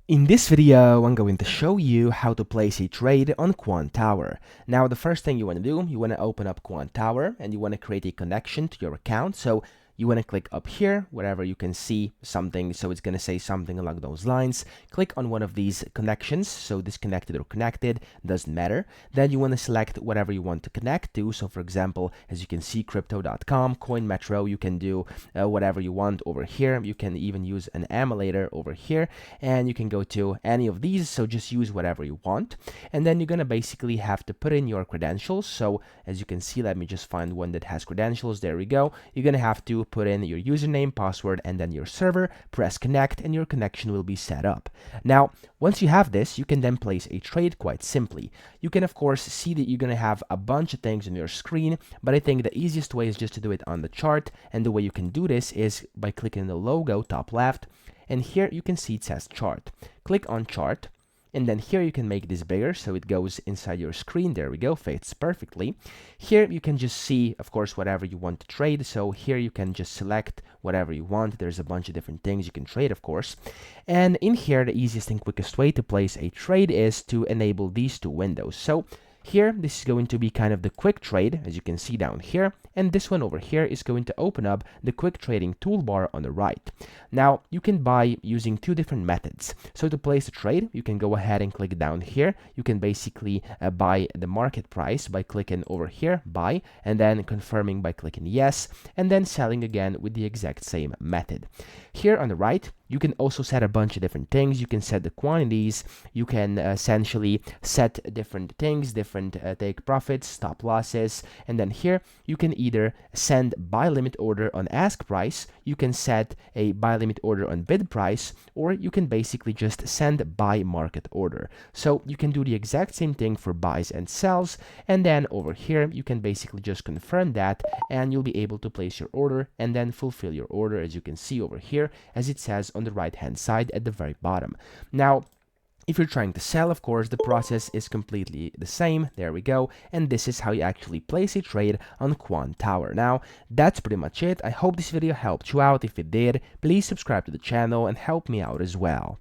In this video, I'm going to show you how to place a trade on Quantower. Now, the first thing you want to do, you want to open up Quantower and you want to create a connection to your account. So you want to click up here, wherever you can see something. So it's going to say something along those lines. Click on one of these connections. So disconnected or connected, doesn't matter. Then you want to select whatever you want to connect to. So for example, as you can see, crypto.com, coin metro, you can do whatever you want over here. You can even use an emulator over here, and you can go to any of these. So just use whatever you want. And then you're going to basically have to put in your credentials. So as you can see, let me just find one that has credentials. There we go. You're going to have to put in your username, password, and then your server, press connect, and your connection will be set up. Now, once you have this, you can then place a trade quite simply. You can, of course, see that you're going to have a bunch of things on your screen, but I think the easiest way is just to do it on the chart. And the way you can do this is by clicking the logo top left, and here you can see it says chart. Click on chart. And then here you can make this bigger so it goes inside your screen. There we go, fits perfectly. Here you can just see, of course, whatever you want to trade. So here you can just select whatever you want. There's a bunch of different things you can trade, of course. And in here, the easiest and quickest way to place a trade is to enable these two windows. So here, this is going to be kind of the quick trade, as you can see down here, and this one over here is going to open up the quick trading toolbar on the right. Now, you can buy using two different methods. So to place a trade, you can go ahead and click down here. You can basically buy the market price by clicking over here, buy, and then confirming by clicking yes, and then selling again with the exact same method. Here on the right, you can also set a bunch of different things. You can set the quantities. You can essentially set different things, different take profits, stop losses. And then here, you can either send buy limit order on ask price, you can set a buy limit order on bid price, or you can basically just send buy market order. So you can do the exact same thing for buys and sells. And then over here, you can basically just confirm that, and you'll be able to place your order and then fulfill your order, as you can see over here, as it says on the right hand side at the very bottom. Now, if you're trying to sell, of course, the process is completely the same. There we go. And this is how you actually place a trade on Quantower. Now, that's pretty much it. I hope this video helped you out. If it did, please subscribe to the channel and help me out as well.